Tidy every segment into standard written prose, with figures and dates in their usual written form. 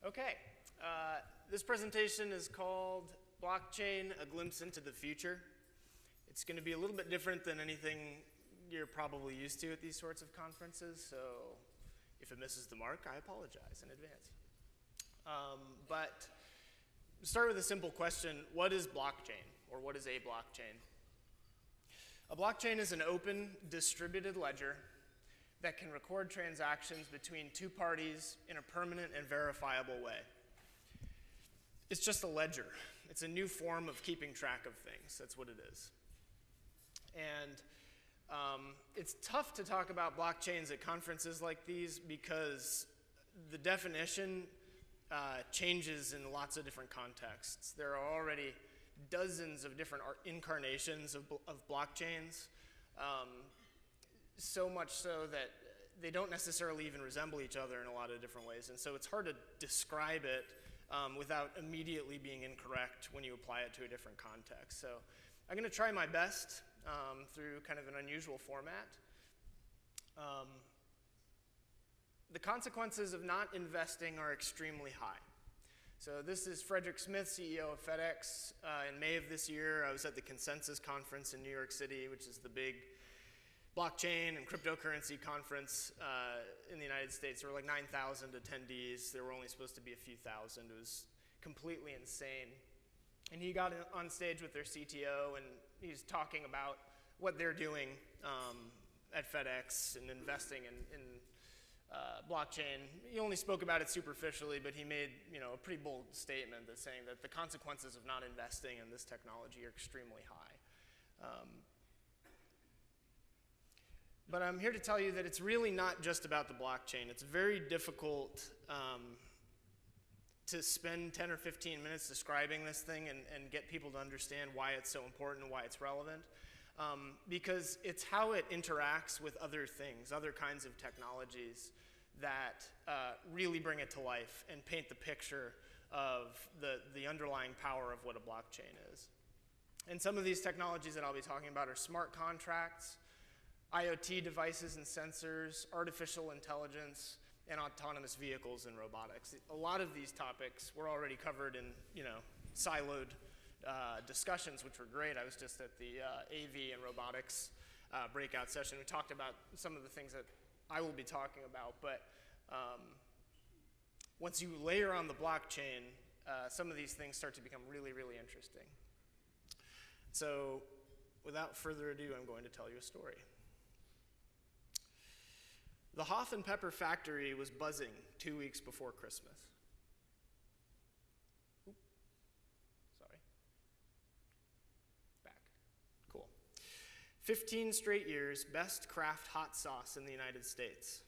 Okay, this presentation is called Blockchain, A Glimpse into the Future. It's going to be a little bit different than anything you're probably used to at these sorts of conferences, so if it misses the mark, I apologize in advance. But start with a simple question: what is blockchain, or what is a blockchain? A blockchain is an open, distributed ledger that can record transactions between two parties in a permanent and verifiable way. It's just a ledger. It's a new form of keeping track of things. That's what it is. And it's tough to talk about blockchains at conferences like these because the definition changes in lots of different contexts. There are already dozens of different incarnations of blockchains. So much so that they don't necessarily even resemble each other in a lot of different ways. And so it's hard to describe it without immediately being incorrect when you apply it to a different context. So I'm going to try my best through kind of an unusual format. The consequences of not investing are extremely high. So this is Frederick Smith, CEO of FedEx. In May of this year, I was at the Consensus Conference in New York City, which is the big blockchain and cryptocurrency conference in the United States. There were like 9,000 attendees. There were only supposed to be a few thousand. It was completely insane. And he got on stage with their CTO, and he's talking about what they're doing at FedEx and investing in blockchain. He only spoke about it superficially, but he made a pretty bold statement that's saying that the consequences of not investing in this technology are extremely high. But I'm here to tell you that it's really not just about the blockchain. It's very difficult to spend 10 or 15 minutes describing this thing and get people to understand why it's so important and why it's relevant. Because it's how it interacts with other things, other kinds of technologies that really bring it to life and paint the picture of the underlying power of what a blockchain is. And some of these technologies that I'll be talking about are smart contracts, IoT devices and sensors, artificial intelligence, and autonomous vehicles and robotics. A lot of these topics were already covered in siloed discussions, which were great. I was just at the AV and robotics breakout session. We talked about some of the things that I will be talking about, but once you layer on the blockchain, some of these things start to become really, really interesting. So without further ado, I'm going to tell you a story. The Hoth and Pepper factory was buzzing 2 weeks before Christmas. Oop, sorry. Back. Cool. 15 straight years, best Kraft hot sauce in the United States.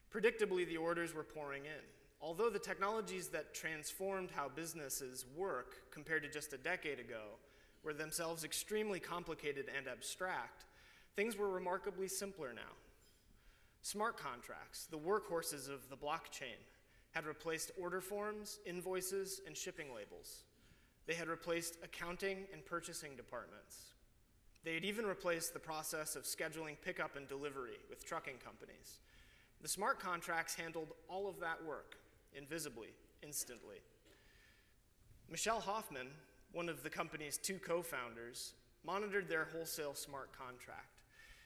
Predictably, the orders were pouring in. Although the technologies that transformed how businesses work compared to just a decade ago were themselves extremely complicated and abstract, things were remarkably simpler now. Smart contracts, the workhorses of the blockchain, had replaced order forms, invoices, and shipping labels. They had replaced accounting and purchasing departments. They had even replaced the process of scheduling pickup and delivery with trucking companies. The smart contracts handled all of that work, invisibly, instantly. Michelle Hoffman, one of the company's two co-founders, monitored their wholesale smart contract.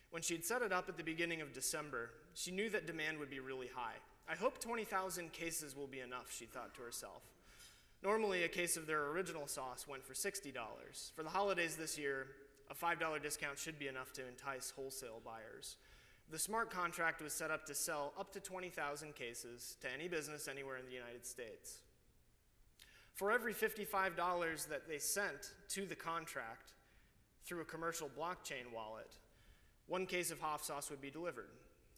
When she'd set it up at the beginning of December, she knew that demand would be really high. I hope 20,000 cases will be enough, she thought to herself. Normally, a case of their original sauce went for $60. For the holidays this year, a $5 discount should be enough to entice wholesale buyers. The smart contract was set up to sell up to 20,000 cases to any business anywhere in the United States. For every $55 that they sent to the contract through a commercial blockchain wallet, one case of Hoff sauce would be delivered.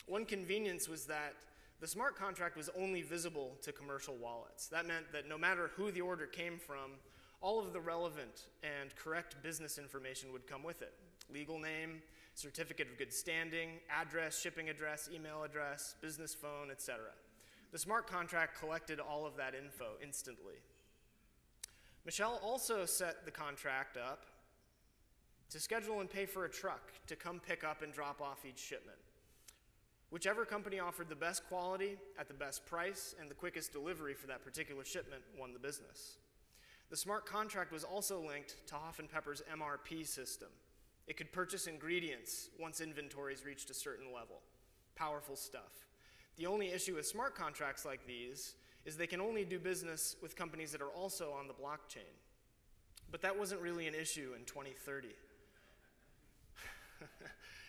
One convenience was that the smart contract was only visible to commercial wallets. That meant that no matter who the order came from, all of the relevant and correct business information would come with it. Legal name, certificate of good standing, address, shipping address, email address, business phone, etc. The smart contract collected all of that info instantly. Michelle also set the contract up to schedule and pay for a truck to come pick up and drop off each shipment. Whichever company offered the best quality at the best price and the quickest delivery for that particular shipment won the business. The smart contract was also linked to Hoff & Pepper's MRP system. It could purchase ingredients once inventories reached a certain level. Powerful stuff. The only issue with smart contracts like these is they can only do business with companies that are also on the blockchain. But that wasn't really an issue in 2030.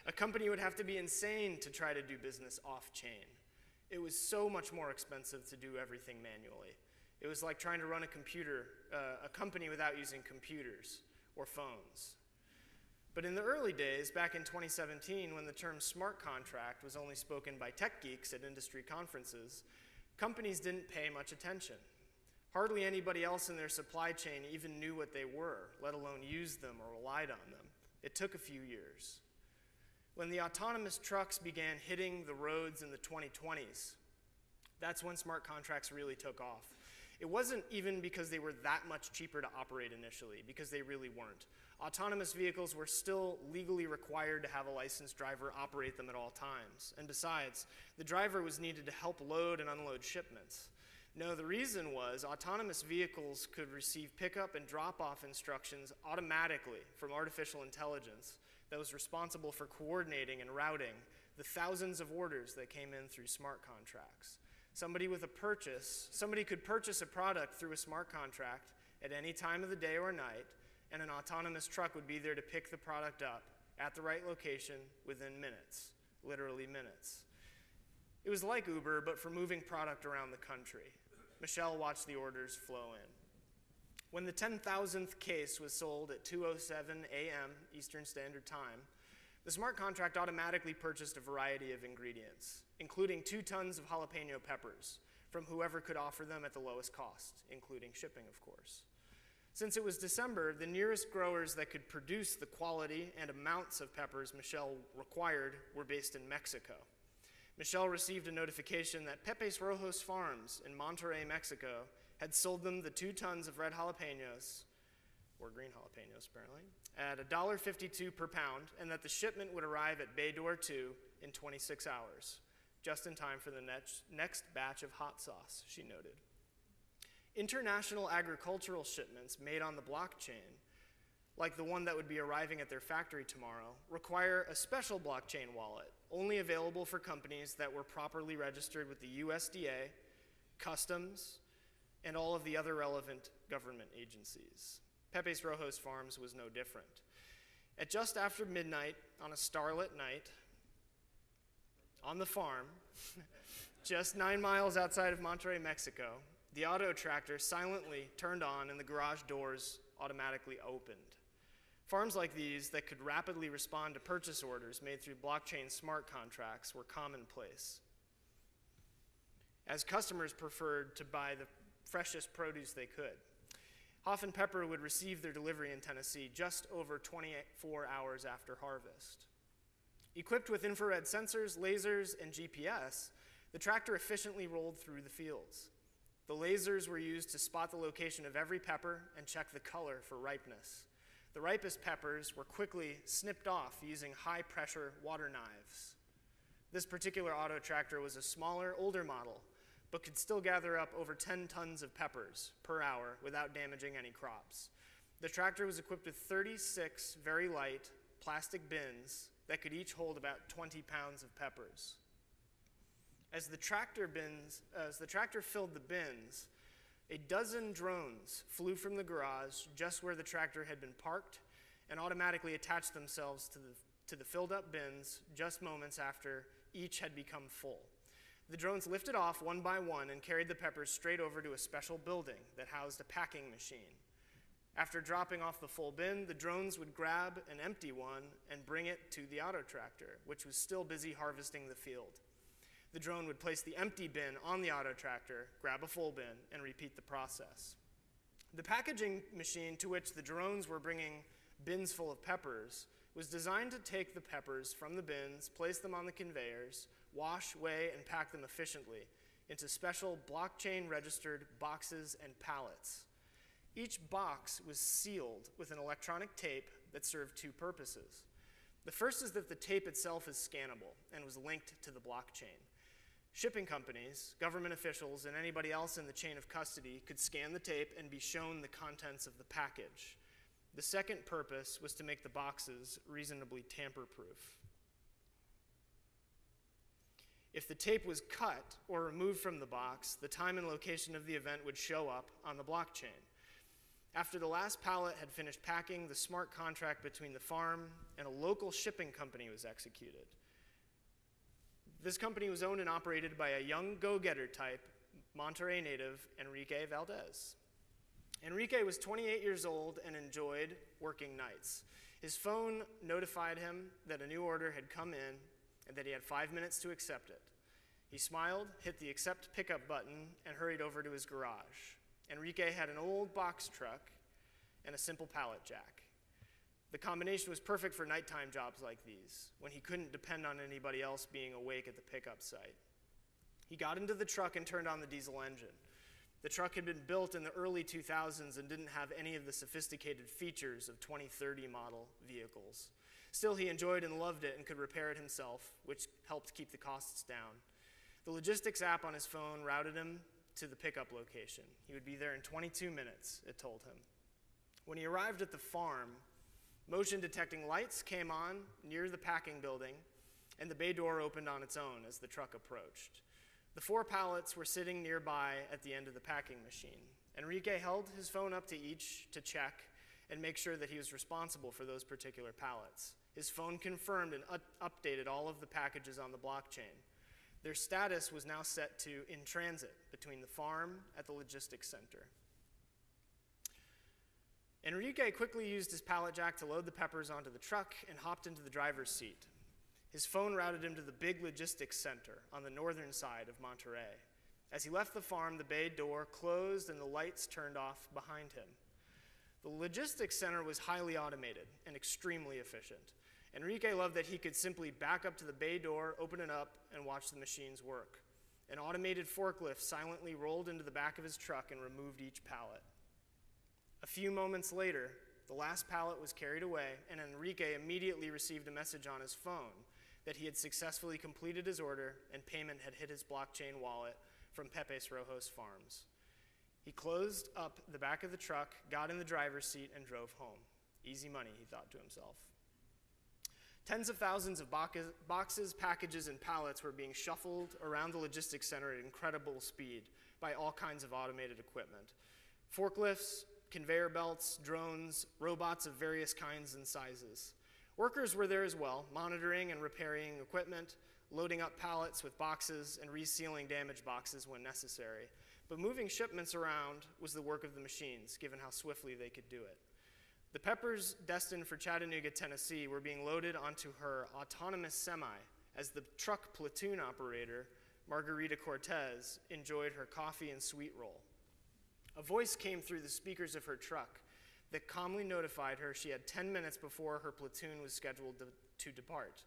A company would have to be insane to try to do business off-chain. It was so much more expensive to do everything manually. It was like trying to run a company without using computers or phones. But in the early days, back in 2017, when the term smart contract was only spoken by tech geeks at industry conferences, companies didn't pay much attention. Hardly anybody else in their supply chain even knew what they were, let alone used them or relied on them. It took a few years. When the autonomous trucks began hitting the roads in the 2020s, that's when smart contracts really took off. It wasn't even because they were that much cheaper to operate initially, because they really weren't. Autonomous vehicles were still legally required to have a licensed driver operate them at all times. And besides, the driver was needed to help load and unload shipments. No, the reason was autonomous vehicles could receive pickup and drop-off instructions automatically from artificial intelligence that was responsible for coordinating and routing the thousands of orders that came in through smart contracts. Somebody could purchase a product through a smart contract at any time of the day or night, and an autonomous truck would be there to pick the product up at the right location within minutes, literally minutes. It was like Uber, but for moving product around the country. Michelle watched the orders flow in. When the 10,000th case was sold at 2:07 a.m. Eastern Standard Time, the smart contract automatically purchased a variety of ingredients, including 2 tons of jalapeno peppers from whoever could offer them at the lowest cost, including shipping, of course. Since it was December, the nearest growers that could produce the quality and amounts of peppers Michelle required were based in Mexico. Michelle received a notification that Pepe's Rojos Farms in Monterrey, Mexico, had sold them the 2 tons of red jalapenos, or green jalapenos apparently, at $1.52 per pound, and that the shipment would arrive at Bay Door 2 in 26 hours, just in time for the next batch of hot sauce, she noted. International agricultural shipments made on the blockchain, like the one that would be arriving at their factory tomorrow, require a special blockchain wallet, only available for companies that were properly registered with the USDA, Customs, and all of the other relevant government agencies. Pepe's Rojos Farms was no different. At just after midnight on a starlit night, on the farm, just 9 miles outside of Monterrey, Mexico, the auto tractor silently turned on and the garage doors automatically opened. Farms like these that could rapidly respond to purchase orders made through blockchain smart contracts were commonplace, as customers preferred to buy the freshest produce they could. Hoff & Pepper would receive their delivery in Tennessee just over 24 hours after harvest. Equipped with infrared sensors, lasers, and GPS, the tractor efficiently rolled through the fields. The lasers were used to spot the location of every pepper and check the color for ripeness. The ripest peppers were quickly snipped off using high-pressure water knives. This particular auto tractor was a smaller, older model, but could still gather up over 10 tons of peppers per hour without damaging any crops. The tractor was equipped with 36 very light plastic bins that could each hold about 20 pounds of peppers. As the tractor filled the bins, a dozen drones flew from the garage just where the tractor had been parked and automatically attached themselves to the filled up bins just moments after each had become full. The drones lifted off one by one and carried the peppers straight over to a special building that housed a packing machine. After dropping off the full bin, the drones would grab an empty one and bring it to the auto tractor, which was still busy harvesting the field. The drone would place the empty bin on the auto tractor, grab a full bin, and repeat the process. The packaging machine to which the drones were bringing bins full of peppers was designed to take the peppers from the bins, place them on the conveyors, wash, weigh, and pack them efficiently into special blockchain-registered boxes and pallets. Each box was sealed with an electronic tape that served 2 purposes. The first is that the tape itself is scannable and was linked to the blockchain. Shipping companies, government officials, and anybody else in the chain of custody could scan the tape and be shown the contents of the package. The second purpose was to make the boxes reasonably tamper-proof. If the tape was cut or removed from the box, the time and location of the event would show up on the blockchain. After the last pallet had finished packing, the smart contract between the farm and a local shipping company was executed. This company was owned and operated by a young go-getter type, Monterrey native Enrique Valdez. Enrique was 28 years old and enjoyed working nights. His phone notified him that a new order had come in and that he had 5 minutes to accept it. He smiled, hit the accept pickup button, and hurried over to his garage. Enrique had an old box truck and a simple pallet jack. The combination was perfect for nighttime jobs like these, when he couldn't depend on anybody else being awake at the pickup site. He got into the truck and turned on the diesel engine. The truck had been built in the early 2000s and didn't have any of the sophisticated features of 2030 model vehicles. Still, he enjoyed and loved it and could repair it himself, which helped keep the costs down. The logistics app on his phone routed him to the pickup location. He would be there in 22 minutes, it told him. When he arrived at the farm, motion detecting lights came on near the packing building, and the bay door opened on its own as the truck approached. The 4 pallets were sitting nearby at the end of the packing machine. Enrique held his phone up to each to check and make sure that he was responsible for those particular pallets. His phone confirmed and updated all of the packages on the blockchain. Their status was now set to in transit between the farm at the logistics center. Enrique quickly used his pallet jack to load the peppers onto the truck and hopped into the driver's seat. His phone routed him to the big logistics center on the northern side of Monterrey. As he left the farm, the bay door closed and the lights turned off behind him. The logistics center was highly automated and extremely efficient. Enrique loved that he could simply back up to the bay door, open it up, and watch the machines work. An automated forklift silently rolled into the back of his truck and removed each pallet. A few moments later, the last pallet was carried away, and Enrique immediately received a message on his phone that he had successfully completed his order and payment had hit his blockchain wallet from Pepe's Rojos Farms. He closed up the back of the truck, got in the driver's seat, and drove home. Easy money, he thought to himself. Tens of thousands of boxes, packages, and pallets were being shuffled around the logistics center at incredible speed by all kinds of automated equipment. Forklifts, conveyor belts, drones, robots of various kinds and sizes. Workers were there as well, monitoring and repairing equipment, loading up pallets with boxes, and resealing damaged boxes when necessary. But moving shipments around was the work of the machines, given how swiftly they could do it. The peppers destined for Chattanooga, Tennessee, were being loaded onto her autonomous semi as the truck platoon operator, Margarita Cortez, enjoyed her coffee and sweet roll. A voice came through the speakers of her truck that calmly notified her she had 10 minutes before her platoon was scheduled to depart.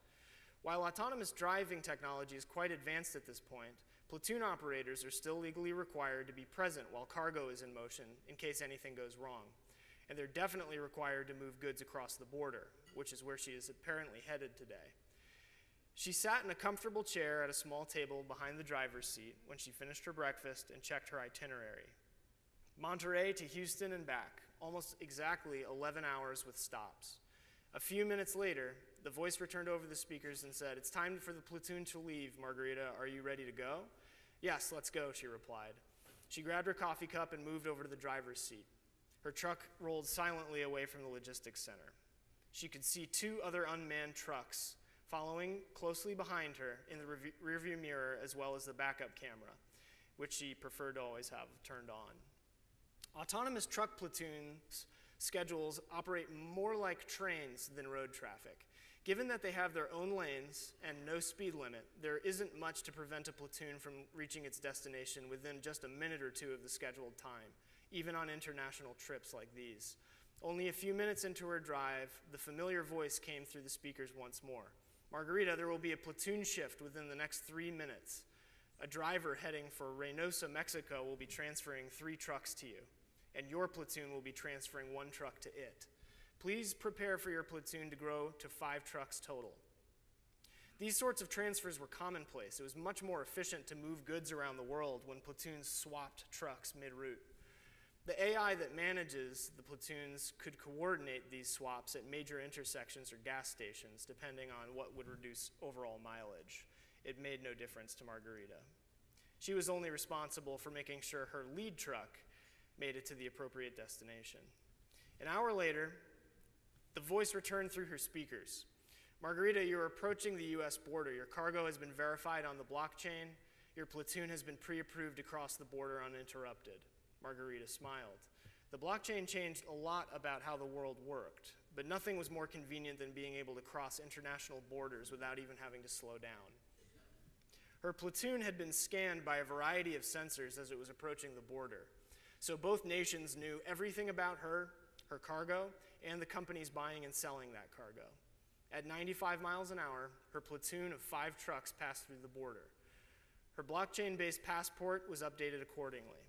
While autonomous driving technology is quite advanced at this point, platoon operators are still legally required to be present while cargo is in motion in case anything goes wrong. And they're definitely required to move goods across the border, which is where she is apparently headed today. She sat in a comfortable chair at a small table behind the driver's seat when she finished her breakfast and checked her itinerary. Monterrey to Houston and back, almost exactly 11 hours with stops. A few minutes later, the voice returned over the speakers and said, "It's time for the platoon to leave, Margarita. Are you ready to go?" "Yes, let's go," she replied. She grabbed her coffee cup and moved over to the driver's seat. Her truck rolled silently away from the logistics center. She could see 2 other unmanned trucks following closely behind her in the rearview mirror, as well as the backup camera, which she preferred to always have turned on. Autonomous truck platoons schedules operate more like trains than road traffic. Given that they have their own lanes and no speed limit, there isn't much to prevent a platoon from reaching its destination within just a minute or 2 of the scheduled time, even on international trips like these. Only a few minutes into her drive, the familiar voice came through the speakers once more. "Margarita, there will be a platoon shift within the next 3 minutes. A driver heading for Reynosa, Mexico will be transferring 3 trucks to you, and your platoon will be transferring 1 truck to it. Please prepare for your platoon to grow to 5 trucks total. These sorts of transfers were commonplace. It was much more efficient to move goods around the world when platoons swapped trucks mid-route. The AI that manages the platoons could coordinate these swaps at major intersections or gas stations, depending on what would reduce overall mileage. It made no difference to Margarita. She was only responsible for making sure her lead truck made it to the appropriate destination. An hour later, the voice returned through her speakers. Margarita, you're approaching the US border. Your cargo has been verified on the blockchain. Your platoon has been pre-approved to cross the border uninterrupted. Margarita smiled. The blockchain changed a lot about how the world worked, but nothing was more convenient than being able to cross international borders without even having to slow down. Her platoon had been scanned by a variety of sensors as it was approaching the border, so both nations knew everything about her cargo, and the companies buying and selling that cargo. At 95 miles an hour, her platoon of 5 trucks passed through the border. Her blockchain-based passport was updated accordingly.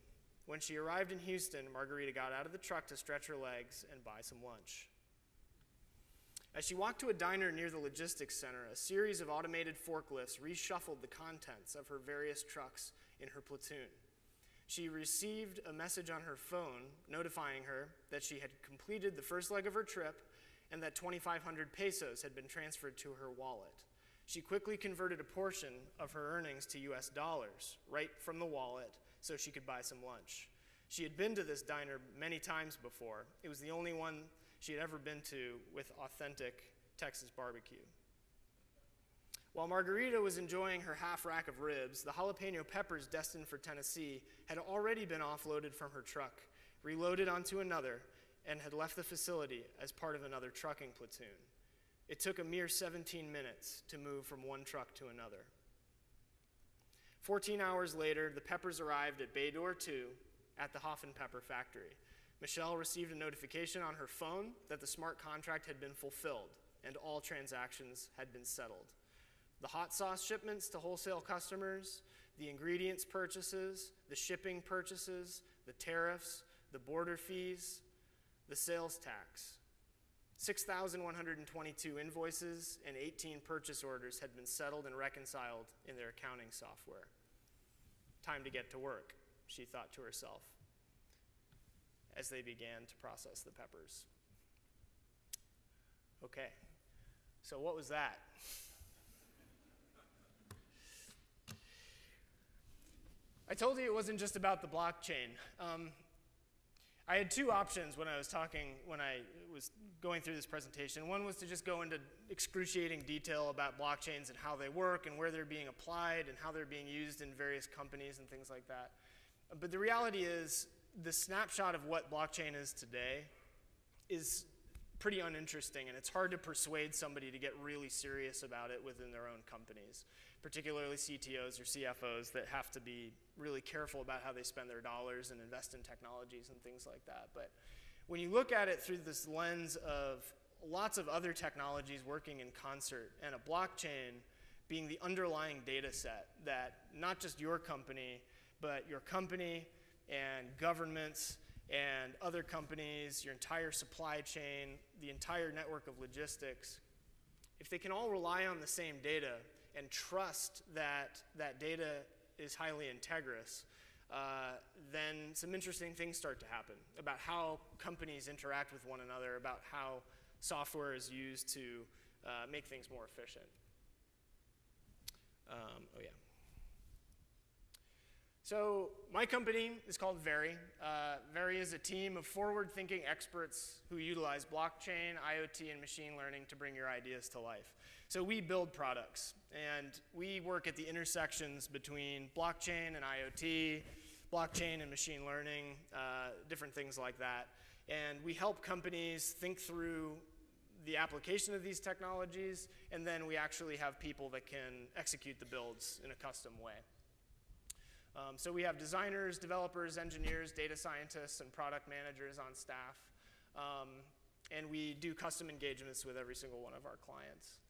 When she arrived in Houston, Margarita got out of the truck to stretch her legs and buy some lunch. As she walked to a diner near the logistics center, a series of automated forklifts reshuffled the contents of her various trucks in her platoon. She received a message on her phone notifying her that she had completed the first leg of her trip and that 2,500 pesos had been transferred to her wallet. She quickly converted a portion of her earnings to US dollars right from the wallet so she could buy some lunch. She had been to this diner many times before. It was the only one she had ever been to with authentic Texas barbecue. While Margarita was enjoying her half rack of ribs, the jalapeno peppers destined for Tennessee had already been offloaded from her truck, reloaded onto another, and had left the facility as part of another trucking platoon. It took a mere 17 minutes to move from one truck to another. 14 hours later, the peppers arrived at Bay Door 2 at the Hoffen Pepper factory. Michelle received a notification on her phone that the smart contract had been fulfilled and all transactions had been settled. The hot sauce shipments to wholesale customers, the ingredients purchases, the shipping purchases, the tariffs, the border fees, the sales tax. 6,122 invoices and 18 purchase orders had been settled and reconciled in their accounting software. Time to get to work, she thought to herself, as they began to process the peppers. Okay, so what was that? I told you it wasn't just about the blockchain. I had 2 options when I was going through this presentation. One was to just go into excruciating detail about blockchains and how they work and where they're being applied and how they're being used in various companies and things like that. But the reality is, the snapshot of what blockchain is today is pretty uninteresting, and it's hard to persuade somebody to get really serious about it within their own companies, particularly CTOs or CFOs that have to be really careful about how they spend their dollars and invest in technologies and things like that. But when you look at it through this lens of lots of other technologies working in concert and a blockchain being the underlying data set that not just your company, but your company and governments and other companies, your entire supply chain, the entire network of logistics, if they can all rely on the same data and trust that that data is highly integrous, then some interesting things start to happen about how companies interact with one another, about how software is used to make things more efficient. So my company is called Very. Very is a team of forward-thinking experts who utilize blockchain, IoT, and machine learning to bring your ideas to life. So we build products, and we work at the intersections between blockchain and IoT, blockchain and machine learning, different things like that. And we help companies think through the application of these technologies, and then we actually have people that can execute the builds in a custom way. So we have designers, developers, engineers, data scientists, and product managers on staff. And we do custom engagements with every single one of our clients.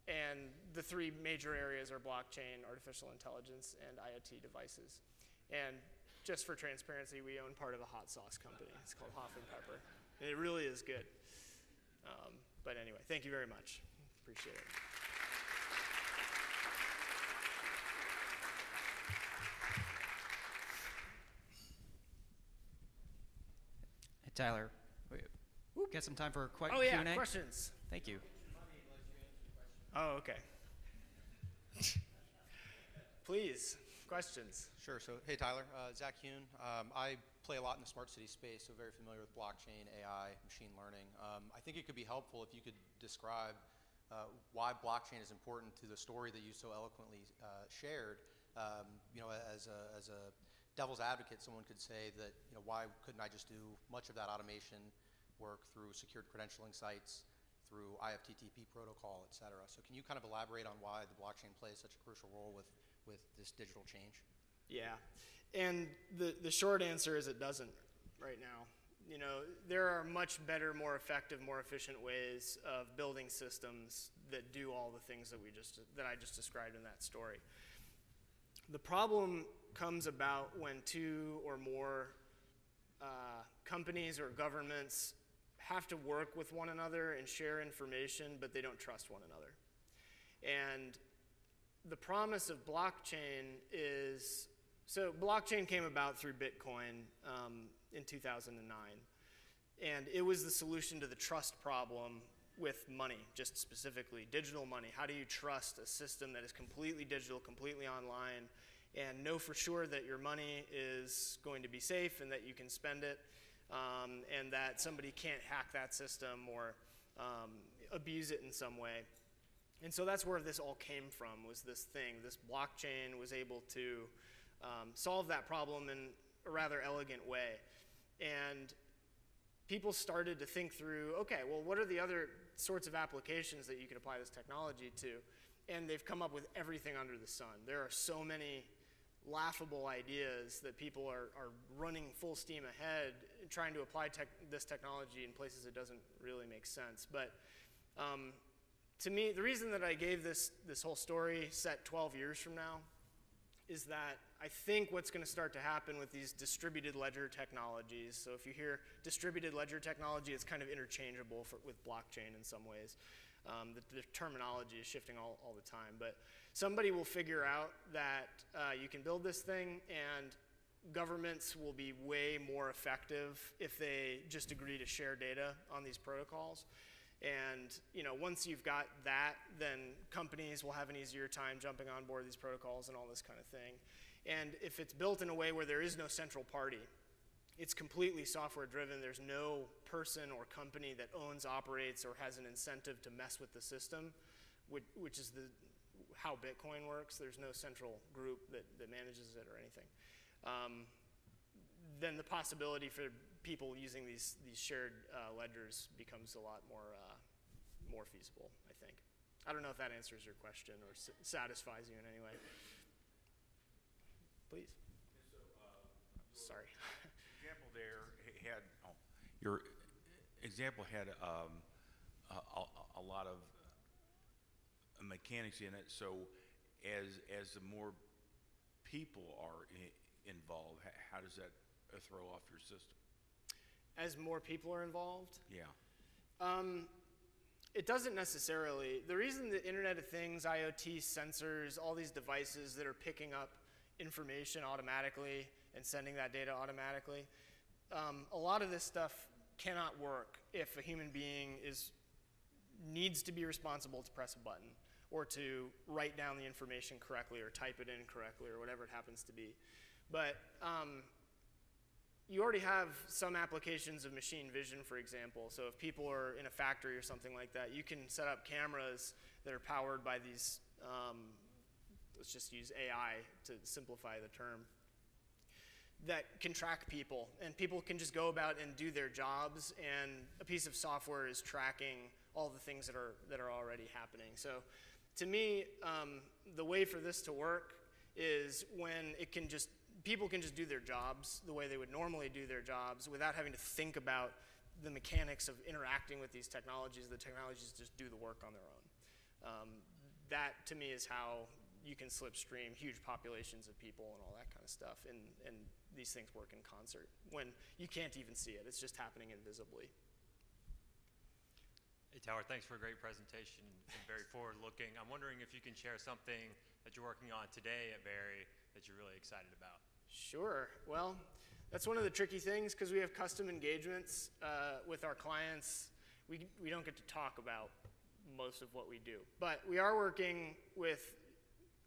And the 3 major areas are blockchain, artificial intelligence, and IoT devices. And just for transparency, we own part of a hot sauce company. It's called Hoff and Pepper. And it really is good. But anyway, thank you very much. Appreciate it. Hey, Tyler, we got some time for a quick Q&A? Q&A? Questions. Thank you. Oh, okay. Please, questions. Sure. So, hey, Tyler. Zach Hune. I play a lot in the smart city space, so very familiar with blockchain, AI, machine learning. I think it could be helpful if you could describe why blockchain is important to the story that you so eloquently shared. You know, as a devil's advocate, someone could say that, you know, why couldn't I just do much of that automation work through secured credentialing sites, through IFTTP protocol, et cetera? So can you kind of elaborate on why the blockchain plays such a crucial role with this digital change? Yeah, and the short answer is it doesn't right now. You know, there are much better, more effective, more efficient ways of building systems that do all the things that I just described in that story. The problem comes about when two or more companies or governments have to work with one another and share information, but they don't trust one another. And the promise of blockchain is, so blockchain came about through Bitcoin in 2009. And it was the solution to the trust problem with money, just specifically digital money. How do you trust a system that is completely digital, completely online, and know for sure that your money is going to be safe and that you can spend it, and that somebody can't hack that system or abuse it in some way. And so that's where this all came from, was this thing. This blockchain was able to solve that problem in a rather elegant way. And people started to think through, okay, well, what are the other sorts of applications that you could apply this technology to? And they've come up with everything under the sun. There are so many laughable ideas that people are running full steam ahead trying to apply this technology in places it doesn't really make sense. But to me, the reason that I gave this whole story set 12 years from now is that I think what's going to start to happen with these distributed ledger technologies, so if you hear distributed ledger technology, it's kind of interchangeable with blockchain in some ways. The terminology is shifting all the time, but somebody will figure out that you can build this thing, and governments will be way more effective if they just agree to share data on these protocols. And you know, once you've got that, then companies will have an easier time jumping on board these protocols and all this kind of thing. And if it's built in a way where there is no central party, it's completely software driven, there's no person or company that owns, operates, or has an incentive to mess with the system, which is how Bitcoin works. There's no central group that manages it or anything. Then the possibility for people using these shared ledgers becomes a lot more feasible, I think. I don't know if that answers your question or satisfies you in any way. Please. Sorry. Example there had your example had a lot of mechanics in it. So as the more people are involved, how does that throw off your system? As more people are involved? Yeah. It doesn't necessarily. The reason the Internet of Things, IoT, sensors, all these devices that are picking up information automatically and sending that data automatically, a lot of this stuff cannot work if a human being needs to be responsible to press a button or to write down the information correctly or type it in correctly or whatever it happens to be. But you already have some applications of machine vision, for example. So if people are in a factory or something like that, you can set up cameras that are powered by these, let's just use AI to simplify the term, that can track people. And people can just go about and do their jobs, and a piece of software is tracking all the things that are already happening. So to me, the way for this to work is when people can just do their jobs the way they would normally do their jobs without having to think about the mechanics of interacting with these technologies. The technologies just do the work on their own. That, to me, is how you can slipstream huge populations of people and all that kind of stuff, and these things work in concert when you can't even see it. It's just happening invisibly. Hey, Tyler, thanks for a great presentation and very forward-looking. I'm wondering if you can share something that you're working on today at Berry that you're really excited about. Sure. Well, that's one of the tricky things because we have custom engagements with our clients. We don't get to talk about most of what we do, but we are working with,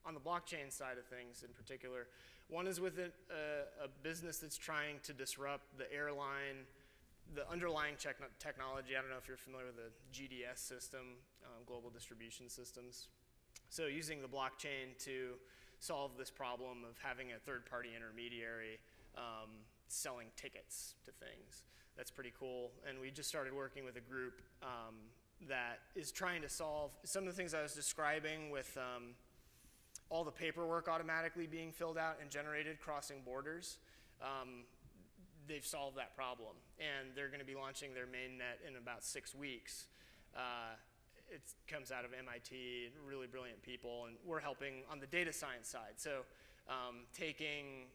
on the blockchain side of things in particular. One is with a business that's trying to disrupt the airline, the underlying technology. I don't know if you're familiar with the GDS system, Global Distribution Systems. So using the blockchain to solve this problem of having a third-party intermediary selling tickets to things. That's pretty cool. And we just started working with a group that is trying to solve some of the things I was describing with all the paperwork automatically being filled out and generated crossing borders. They've solved that problem, and they're going to be launching their mainnet in about 6 weeks. It comes out of MIT, really brilliant people, and we're helping on the data science side. So taking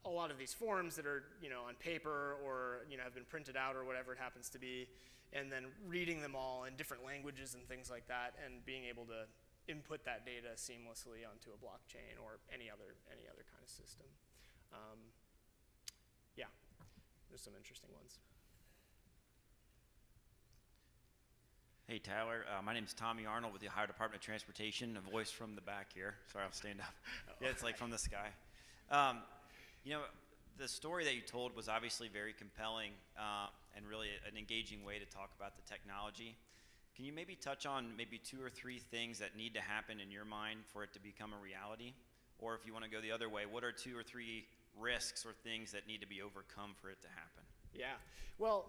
a lot of these forms that are on paper or have been printed out or whatever it happens to be, and then reading them all in different languages and things like that, and being able to input that data seamlessly onto a blockchain or any other kind of system. Yeah, there's some interesting ones. Hey, Tyler. My name is Tommy Arnold with the Ohio Department of Transportation, a voice from the back here. Sorry, I'll stand up. Yeah, it's like from the sky. The story that you told was obviously very compelling and really an engaging way to talk about the technology. Can you maybe touch on maybe 2 or 3 things that need to happen in your mind for it to become a reality? Or if you want to go the other way, what are 2 or 3 risks or things that need to be overcome for it to happen? Yeah. Well,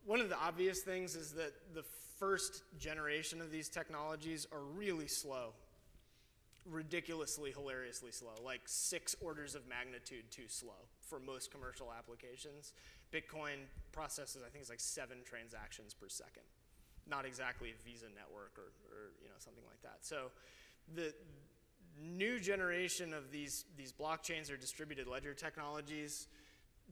one of the obvious things is that the first generation of these technologies are really slow. Ridiculously, hilariously slow, like 6 orders of magnitude too slow for most commercial applications. Bitcoin processes, I think it's like 7 transactions per second. Not exactly a Visa network or something like that. So the new generation of these blockchains or distributed ledger technologies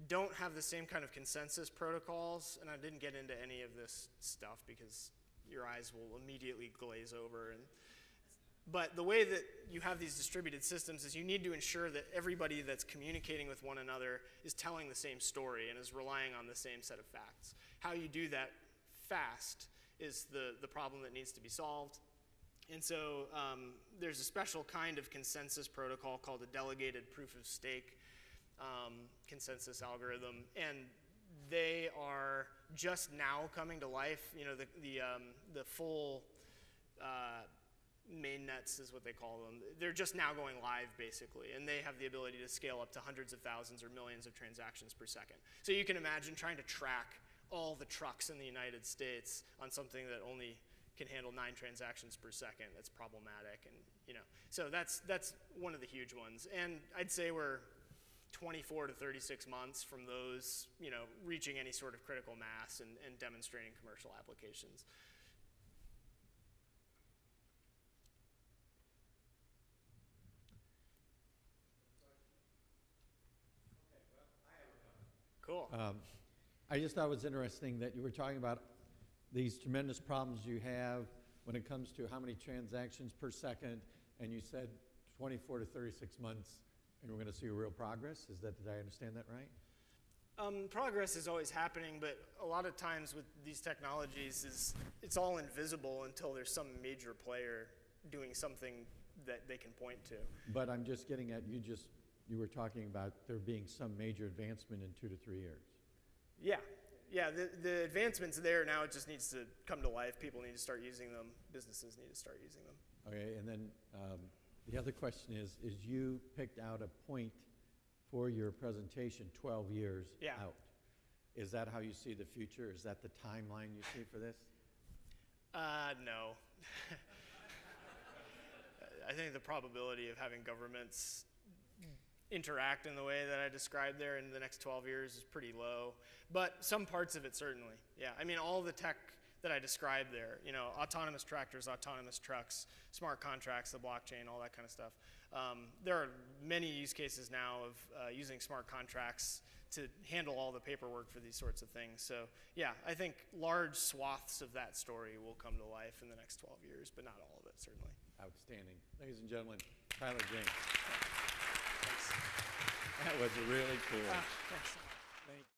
don't have the same kind of consensus protocols, and I didn't get into any of this stuff because your eyes will immediately glaze over. But the way that you have these distributed systems is you need to ensure that everybody that's communicating with one another is telling the same story and is relying on the same set of facts. How you do that fast is the problem that needs to be solved. And so there's a special kind of consensus protocol called a delegated proof of stake consensus algorithm, and they are just now coming to life. The full mainnets is what they call them. They're just now going live, basically, and they have the ability to scale up to hundreds of thousands or millions of transactions per second. So you can imagine trying to track all the trucks in the United States on something that only can handle 9 transactions per second. That's problematic, and so that's one of the huge ones. And I'd say we're 24 to 36 months from those, reaching any sort of critical mass and demonstrating commercial applications. Cool. I just thought it was interesting that you were talking about these tremendous problems you have when it comes to how many transactions per second, and you said 24 to 36 months, and we're going to see real progress. Did I understand that right? Progress is always happening, but a lot of times with these technologies, it's all invisible until there's some major player doing something that they can point to. But I'm just getting at, you were talking about there being some major advancement in 2 to 3 years. Yeah, the advancement's there now. It just needs to come to life. People need to start using them. Businesses need to start using them. Okay, and then the other question is you picked out a point for your presentation 12 years out. Is that how you see the future? Is that the timeline you see for this? No. I think the probability of having governments interact in the way that I described there in the next 12 years is pretty low, but some parts of it certainly. Yeah, I mean, all the tech that I described there. You know, autonomous tractors, autonomous trucks, smart contracts, the blockchain, all that kind of stuff. There are many use cases now of using smart contracts to handle all the paperwork for these sorts of things. So yeah, I think large swaths of that story will come to life in the next 12 years, but not all of it, certainly. Outstanding. Ladies and gentlemen, Tyler Jenks. Thanks. That was really cool. Thanks so much.